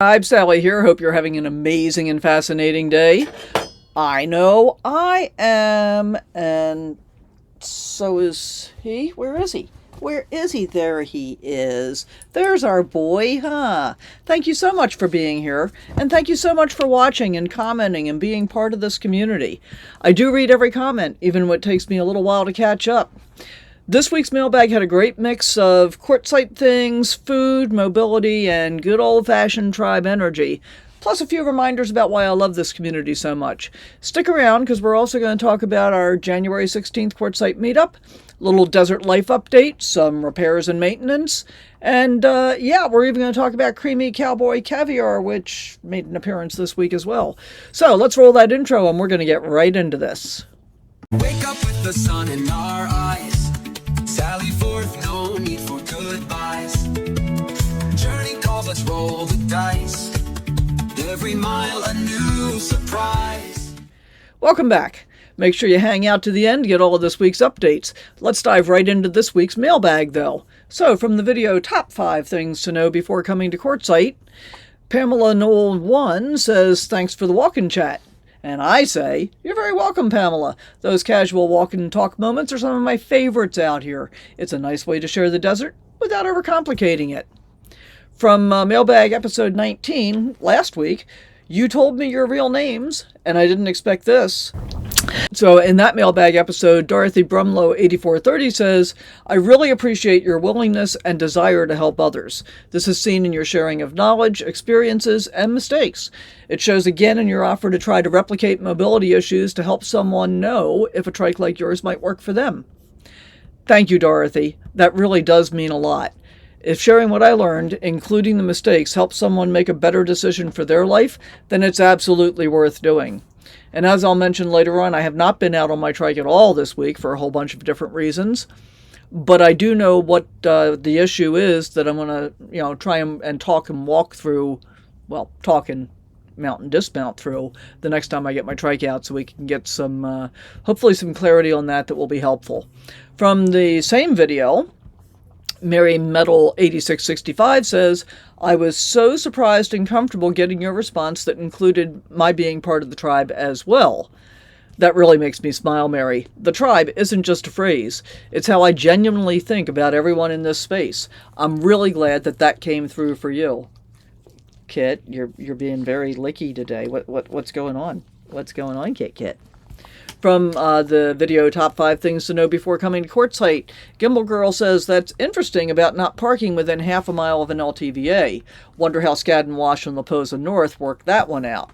I'm Sally here. Hope you're having an amazing and fascinating day. I know I am, and so is he. Where is he? Where is he? There he is. There's our boy, huh? Thank you so much for being here, and thank you so much for watching and commenting and being part of this community. I do read every comment, even when it takes me a little while to catch up. This week's mailbag had a great mix of Quartzsite things, food, mobility, and good old-fashioned tribe energy, plus a few reminders about why I love this community so much. Stick around, because we're also going to talk about our January 16th Quartzsite Meetup, a little desert life update, some repairs and maintenance, and we're even going to talk about creamy Cowboy Caviar, which made an appearance this week as well. So let's roll that intro, and we're going to get right into this. Wake up with the sun in our eyes. Sally forth, no need for goodbyes. Journey calls, let's roll the dice. Every mile a new surprise. Welcome back. Make sure you hang out to the end to get all of this week's updates. Let's dive right into this week's mailbag, though. So, from the video Top 5 Things to Know Before Coming to Quartzsite, Pamela Noel 1 says, thanks for the walk-in chat. And I say, you're very welcome, Pamela. Those casual walk and talk moments are some of my favorites out here. It's a nice way to share the desert without overcomplicating it. From Mailbag Ep19 last week, you told me your real names, and I didn't expect this. So in that mailbag episode, Dorothy Brumlow 8430 says, I really appreciate your willingness and desire to help others. This is seen in your sharing of knowledge, experiences, and mistakes. It shows again in your offer to try to replicate mobility issues to help someone know if a trike like yours might work for them. Thank you, Dorothy. That really does mean a lot. If sharing what I learned, including the mistakes, helps someone make a better decision for their life, then it's absolutely worth doing. And as I'll mention later on, I have not been out on my trike at all this week for a whole bunch of different reasons. But I do know what the issue is that I'm going to, try and talk and walk through, talk and mount and dismount through the next time I get my trike out, so we can get some, hopefully some clarity on that will be helpful. From the same video, Mary Metal 8665 says, I was so surprised and comfortable getting your response that included my being part of the tribe as well. That really makes me smile, Mary. The tribe isn't just a phrase. It's how I genuinely think about everyone in this space. I'm really glad that came through for you. Kit, you're being very licky today. What's going on? What's going on, Kit? From the video Top 5 Things to Know Before Coming to Quartzsite, Gimbal Girl says, that's interesting about not parking within half a mile of an LTVA. Wonder how Scad and Wash and La Posa North worked that one out.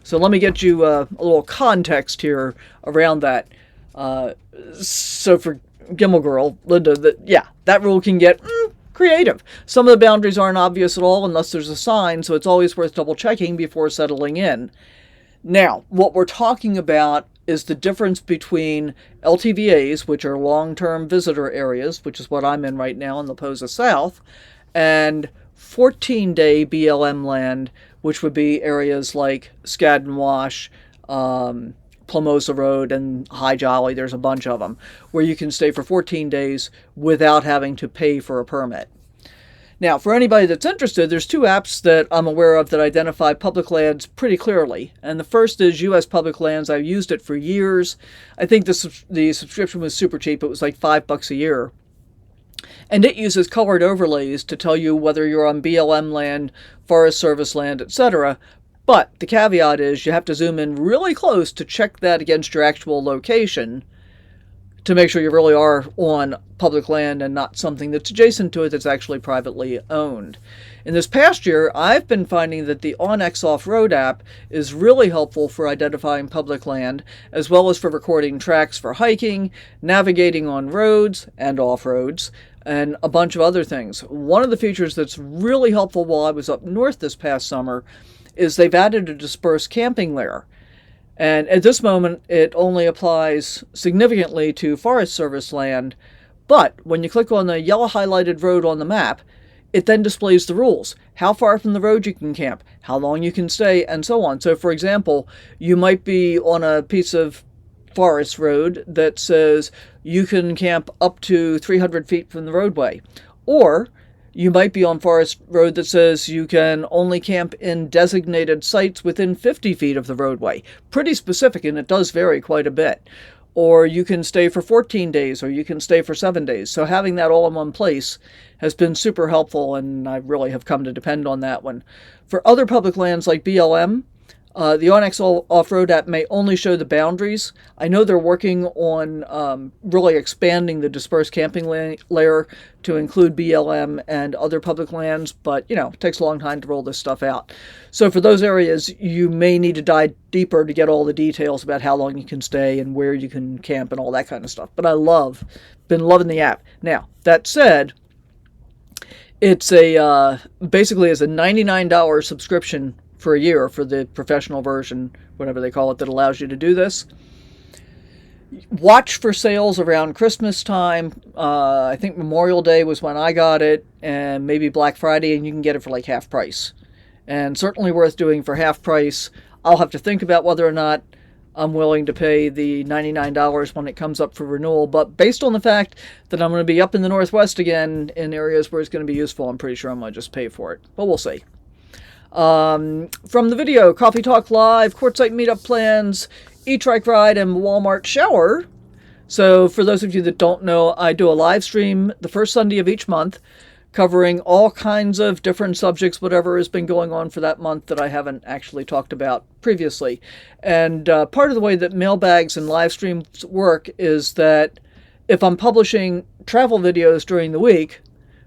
So let me get you a little context here around that. So for Gimbal Girl, Linda, that rule can get creative. Some of the boundaries aren't obvious at all unless there's a sign, so it's always worth double checking before settling in. Now, what we're talking about is the difference between LTVAs, which are long-term visitor areas, which is what I'm in right now in La Posa South, and 14-day BLM land, which would be areas like Scad and Wash, Plamosa Road, and High Jolly. There's a bunch of them, where you can stay for 14 days without having to pay for a permit. Now, for anybody that's interested, there's two apps that I'm aware of that identify public lands pretty clearly. And the first is U.S. Public Lands. I've used it for years. I think the subscription was super cheap. It was like $5 a year. And it uses colored overlays to tell you whether you're on BLM land, Forest Service land, etc. But the caveat is you have to zoom in really close to check that against your actual location to make sure you really are on public land and not something that's adjacent to it that's actually privately owned. In this past year, I've been finding that the OnX Off-Road app is really helpful for identifying public land, as well as for recording tracks for hiking, navigating on roads and off-roads, and a bunch of other things. One of the features that's really helpful while I was up north this past summer is they've added a dispersed camping layer. And at this moment, it only applies significantly to Forest Service land. But when you click on the yellow highlighted road on the map, it then displays the rules. How far from the road you can camp, how long you can stay, and so on. So, for example, you might be on a piece of forest road that says you can camp up to 300 feet from the roadway. Or You might be on forest road that says you can only camp in designated sites within 50 feet of the roadway. Pretty specific, and it does vary quite a bit. Or you can stay for 14 days, or you can stay for 7 days. So having that all in one place has been super helpful, and I really have come to depend on that one. For other public lands like BLM, the Onyx Off-Road app may only show the boundaries. I know they're working on really expanding the dispersed camping layer to include BLM and other public lands, but, it takes a long time to roll this stuff out. So for those areas, you may need to dive deeper to get all the details about how long you can stay and where you can camp and all that kind of stuff. But been loving the app. Now, that said, it's basically is a $99 subscription for a year for the professional version, whatever they call it, that allows you to do this. Watch for sales around Christmas time. I think Memorial Day was when I got it, and maybe Black Friday, and you can get it for like half price. And certainly worth doing for half price. I'll have to think about whether or not I'm willing to pay the $99 when it comes up for renewal. But based on the fact that I'm going to be up in the Northwest again in areas where it's going to be useful, I'm pretty sure I'm going to just pay for it. But we'll see. From the video, Coffee Talk Live, Quartzsite Meetup plans, E-trike ride, and Walmart shower. So for those of you that don't know, I do a live stream the first Sunday of each month, covering all kinds of different subjects, whatever has been going on for that month that I haven't actually talked about previously. And part of the way that mailbags and live streams work is that if I'm publishing travel videos during the week,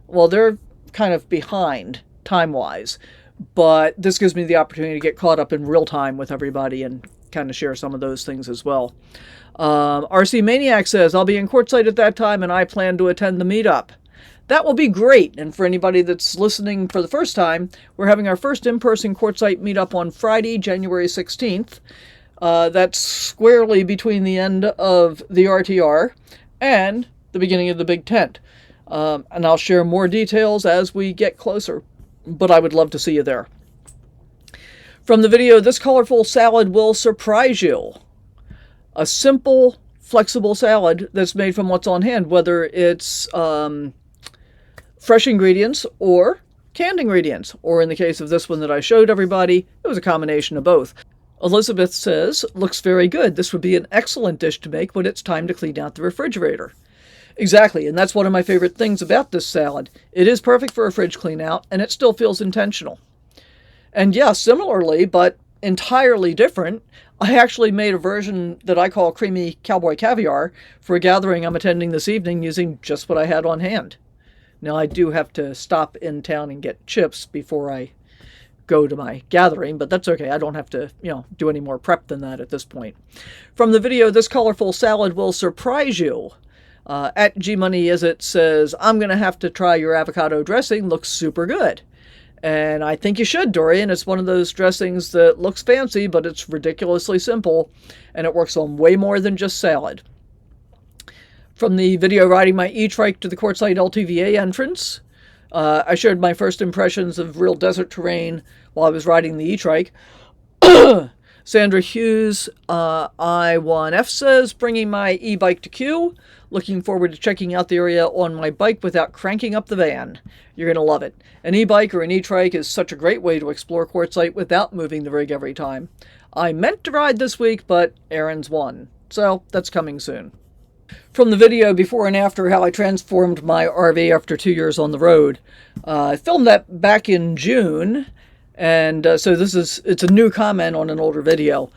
well, they're kind of behind time-wise. But this gives me the opportunity to get caught up in real time with everybody and kind of share some of those things as well. RC Maniac says, I'll be in Quartzsite at that time and I plan to attend the meetup. That will be great. And for anybody that's listening for the first time, we're having our first in-person Quartzsite meetup on Friday, January 16th. That's squarely between the end of the RTR and the beginning of the big tent. And I'll share more details as we get closer. But I would love to see you there. From the video, this colorful salad will surprise you. A simple, flexible salad that's made from what's on hand, whether it's fresh ingredients or canned ingredients. Or in the case of this one that I showed everybody, it was a combination of both. Elizabeth says, looks very good. This would be an excellent dish to make when it's time to clean out the refrigerator. Exactly, and that's one of my favorite things about this salad. It is perfect for a fridge clean out, and it still feels intentional. And yeah, similarly, but entirely different, I actually made a version that I call Creamy Cowboy Caviar for a gathering I'm attending this evening using just what I had on hand. Now, I do have to stop in town and get chips before I go to my gathering, but that's okay. I don't have to, do any more prep than that at this point. From the video, this colorful salad will surprise you. At GMoneyIsIt says, I'm going to have to try your avocado dressing. Looks super good. And I think you should, Dorian. It's one of those dressings that looks fancy, but it's ridiculously simple. And it works on way more than just salad. From the video riding my E-trike to the Quartzsite LTVA entrance, I shared my first impressions of real desert terrain while I was riding the E-trike. Sandra Hughes, I1F says, bringing my e-bike to Q. Looking forward to checking out the area on my bike without cranking up the van. You're going to love it. An e-bike or an e-trike is such a great way to explore Quartzsite without moving the rig every time. I meant to ride this week, but errands won. So that's coming soon. From the video before and after how I transformed my RV after 2 years on the road. I filmed that back in June. And so it's a new comment on an older video.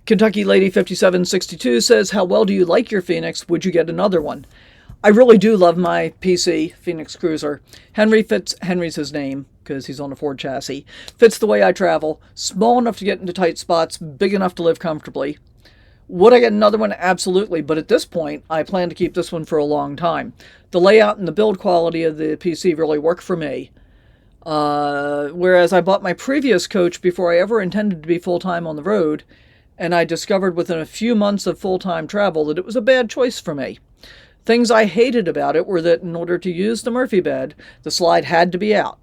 Kentucky Lady 5762 says, how well do you like your Phoenix? Would you get another one? I really do love my PC, Phoenix Cruiser. Henry's his name, because he's on a Ford chassis. Fits the way I travel. Small enough to get into tight spots, big enough to live comfortably. Would I get another one? Absolutely. But at this point, I plan to keep this one for a long time. The layout and the build quality of the PC really work for me. Whereas I bought my previous coach before I ever intended to be full-time on the road, and I discovered within a few months of full-time travel that it was a bad choice for me. Things I hated about it were that in order to use the Murphy bed, the slide had to be out,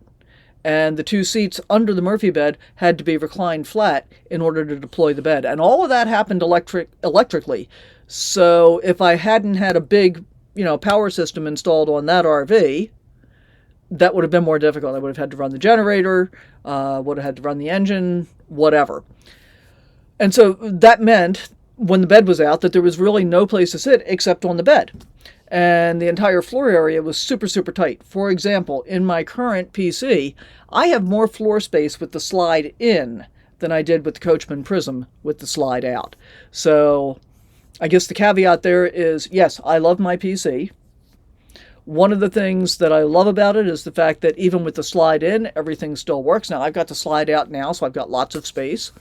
and the two seats under the Murphy bed had to be reclined flat in order to deploy the bed. And all of that happened electrically. So if I hadn't had a big, power system installed on that RV, that would have been more difficult. I would have had to run the generator, would have had to run the engine, whatever. And so that meant when the bed was out that there was really no place to sit except on the bed. And the entire floor area was super, super tight. For example, in my current PC, I have more floor space with the slide in than I did with the Coachman Prism with the slide out. So I guess the caveat there is, yes, I love my PC. One of the things that I love about it is the fact that even with the slide in, everything still works. Now, I've got the slide out now, so I've got lots of space.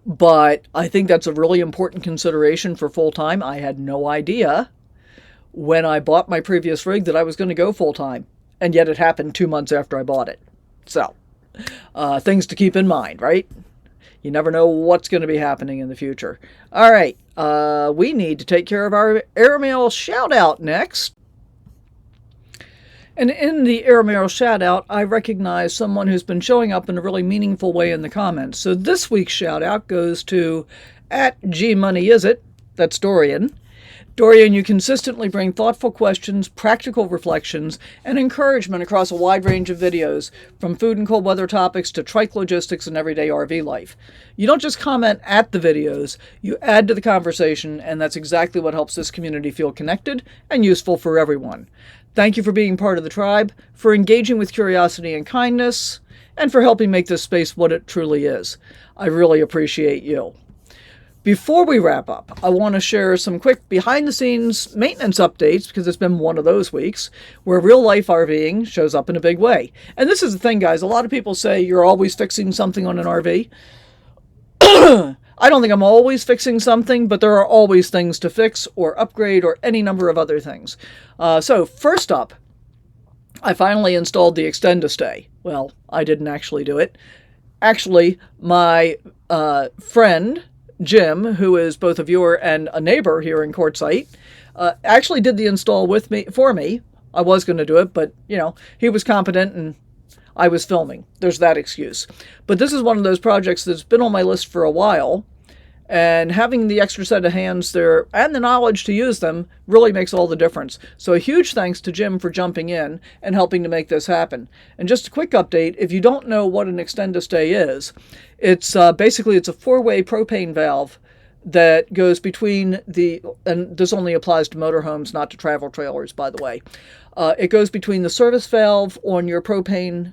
But I think that's a really important consideration for full-time. I had no idea when I bought my previous rig that I was going to go full-time. And yet it happened 2 months after I bought it. So, things to keep in mind, right? You never know what's going to be happening in the future. All right, we need to take care of our Airmail shout-out next. And in the Airmail shout-out, I recognize someone who's been showing up in a really meaningful way in the comments. So this week's shout-out goes to @GMoneyIsIt. That's Dorian. Dorian, you consistently bring thoughtful questions, practical reflections, and encouragement across a wide range of videos, from food and cold weather topics to trike logistics and everyday RV life. You don't just comment at the videos, you add to the conversation, and that's exactly what helps this community feel connected and useful for everyone. Thank you for being part of the tribe, for engaging with curiosity and kindness, and for helping make this space what it truly is. I really appreciate you. Before we wrap up, I want to share some quick behind-the-scenes maintenance updates, because it's been one of those weeks where real-life RVing shows up in a big way. And this is the thing, guys. A lot of people say you're always fixing something on an RV. I don't think I'm always fixing something, but there are always things to fix or upgrade or any number of other things. So first up, I finally installed the Extend-A-Stay. Well, I didn't actually do it. Actually, my friend Jim, who is both a viewer and a neighbor here in Quartzsite, actually did the install for me. I was going to do it, but, he was competent and I was filming. There's that excuse. But this is one of those projects that's been on my list for a while, and having the extra set of hands there and the knowledge to use them really makes all the difference. So a huge thanks to Jim for jumping in and helping to make this happen. And just a quick update, if you don't know what an Extend-A-Stay is, it's basically it's a four-way propane valve that goes between and this only applies to motorhomes, not to travel trailers, by the way. It goes between the service valve on your propane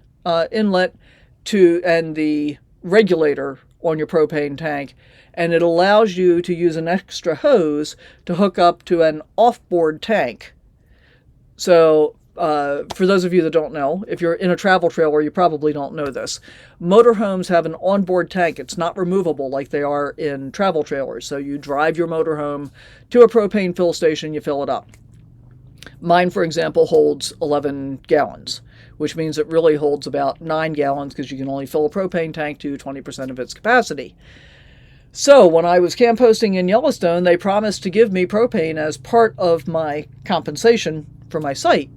inlet and the regulator on your propane tank, and it allows you to use an extra hose to hook up to an off-board tank. So for those of you that don't know, if you're in a travel trailer, you probably don't know this. Motorhomes have an onboard tank. It's not removable like they are in travel trailers. So you drive your motorhome to a propane fill station, you fill it up. Mine, for example, holds 11 gallons, which means it really holds about 9 gallons because you can only fill a propane tank to 20% of its capacity. So when I was camp hosting in Yellowstone, they promised to give me propane as part of my compensation for my site.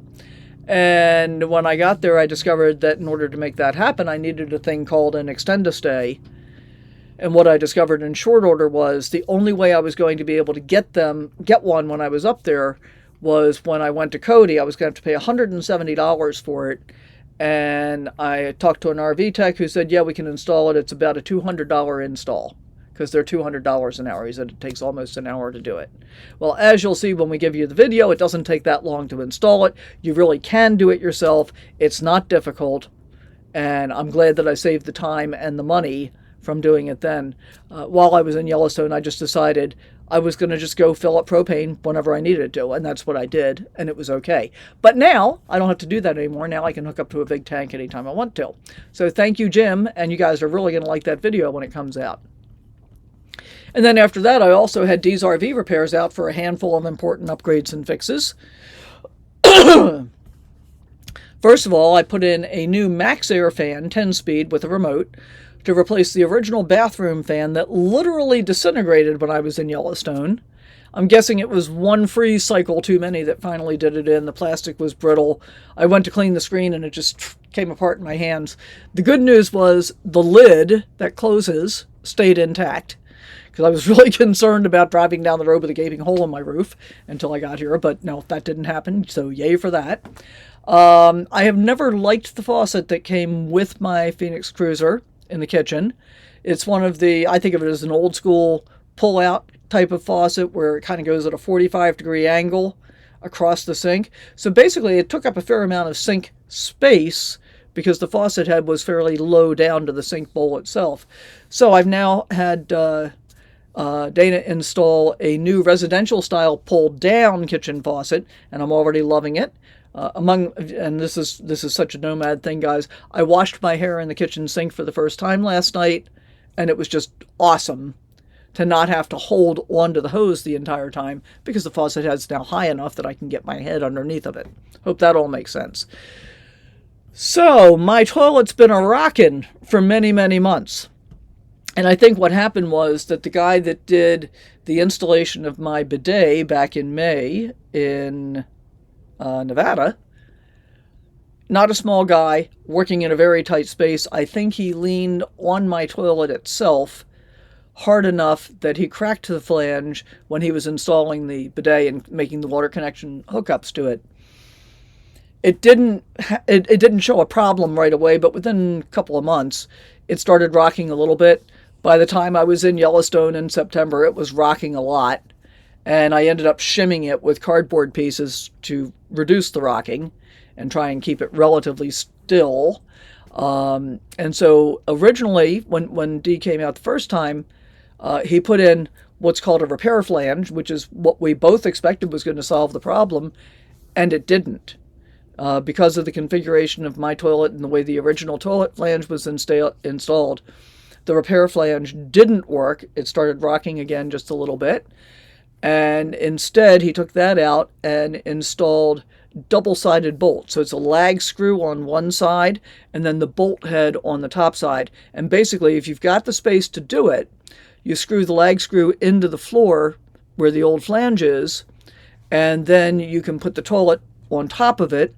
And when I got there, I discovered that in order to make that happen, I needed a thing called an Extend-A-Stay. And what I discovered in short order was the only way I was going to be able to get one when I was up there was when I went to Cody. I was going to have to pay $170 for it. And I talked to an RV tech who said, yeah, we can install it. It's about a $200 install, because they're $200 an hour. He said it takes almost an hour to do it. Well, as you'll see when we give you the video, it doesn't take that long to install it. You really can do it yourself. It's not difficult. And I'm glad that I saved the time and the money from doing it then. While I was in Yellowstone, I just decided I was going to just go fill up propane whenever I needed to, and that's what I did, and it was okay. But now, I don't have to do that anymore. Now I can hook up to a big tank anytime I want to. So thank you, Jim, and you guys are really going to like that video when it comes out. And then after that, I also had Dee's RV repairs out for a handful of important upgrades and fixes. First of all, I put in a new MaxxAir fan, 10-speed, with a remote, to replace the original bathroom fan that literally disintegrated when I was in Yellowstone. I'm guessing it was one freeze cycle too many that finally did it in. The plastic was brittle. I went to clean the screen and it just came apart in my hands. The good news was the lid that closes stayed intact, because I was really concerned about driving down the road with a gaping hole in my roof until I got here. But no, that didn't happen, so yay for that. I have never liked the faucet that came with my Phoenix Cruiser in the kitchen. It's one of the, I think of it as an old school pull-out type of faucet where it kind of goes at a 45-degree angle across the sink. So basically it took up a fair amount of sink space because the faucet head was fairly low down to the sink bowl itself. So I've now had Dana install a new residential style pulled down kitchen faucet, and I'm already loving it. And this is such a Nomad thing, guys. I washed my hair in the kitchen sink for the first time last night, and it was just awesome to not have to hold onto the hose the entire time because the faucet head's now high enough that I can get my head underneath of it. Hope that all makes sense. So my toilet's been a rockin' for many, many months. And I think what happened was that the guy that did the installation of my bidet back in May in Nevada, not a small guy, working in a very tight space. I think he leaned on my toilet itself hard enough that he cracked the flange when he was installing the bidet and making the water connection hookups to it. It didn't show a problem right away, but within a couple of months, it started rocking a little bit. By the time I was in Yellowstone in September, it was rocking a lot, and I ended up shimming it with cardboard pieces to reduce the rocking and try and keep it relatively still. And so originally, when D came out the first time, he put in what's called a repair flange, which is what we both expected was going to solve the problem, and it didn't. Because of the configuration of my toilet and the way the original toilet flange was installed, the repair flange didn't work. It started rocking again just a little bit. And instead, he took that out and installed double-sided bolts. So it's a lag screw on one side and then the bolt head on the top side. And basically, if you've got the space to do it, you screw the lag screw into the floor where the old flange is, and then you can put the toilet on top of it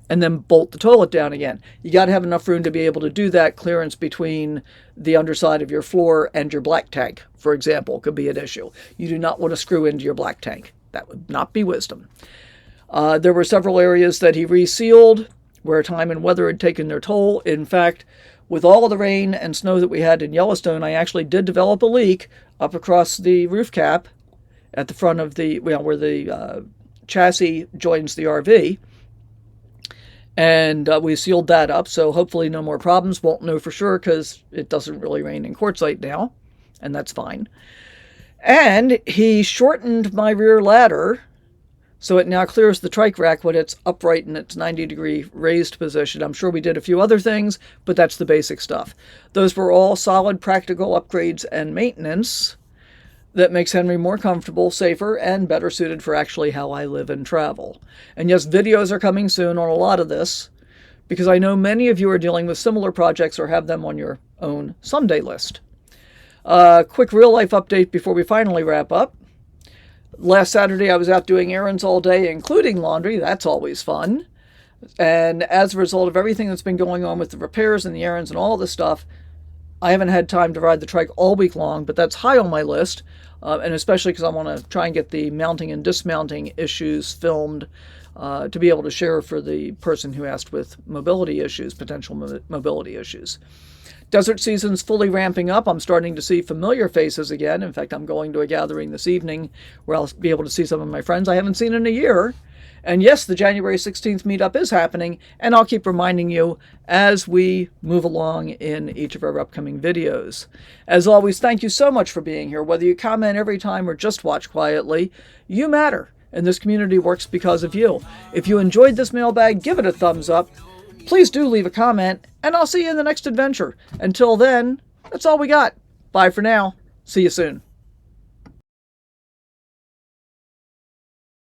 and then bolt the toilet down again. You got to have enough room to be able to do that. Clearance between the underside of your floor and your black tank, for example, could be an issue. You do not want to screw into your black tank. That would not be wisdom. There were several areas that he resealed where time and weather had taken their toll. In fact, with all of the rain and snow that we had in Yellowstone, I actually did develop a leak up across the roof cap at the front of the, where the chassis joins the RV. And we sealed that up, so hopefully no more problems. Won't know for sure because it doesn't really rain in Quartzsite now, and that's fine. And he shortened my rear ladder so it now clears the trike rack when it's upright in its 90-degree raised position. I'm sure we did a few other things, but that's the basic stuff. Those were all solid practical upgrades and maintenance that makes Henry more comfortable, safer, and better suited for actually how I live and travel. And yes, videos are coming soon on a lot of this, because I know many of you are dealing with similar projects or have them on your own someday list. Quick real-life update before we finally wrap up. Last Saturday, I was out doing errands all day, including laundry. That's always fun. And as a result of everything that's been going on with the repairs and the errands and all this stuff, I haven't had time to ride the trike all week long, but that's high on my list. And especially because I want to try and get the mounting and dismounting issues filmed to be able to share for the person who asked with mobility issues, potential mobility issues. Desert season's fully ramping up. I'm starting to see familiar faces again. In fact, I'm going to a gathering this evening where I'll be able to see some of my friends I haven't seen in a year. And yes, the January 16th meetup is happening, and I'll keep reminding you as we move along in each of our upcoming videos. As always, thank you so much for being here. Whether you comment every time or just watch quietly, you matter, and this community works because of you. If you enjoyed this mailbag, give it a thumbs up. Please do leave a comment, and I'll see you in the next adventure. Until then, that's all we got. Bye for now. See you soon.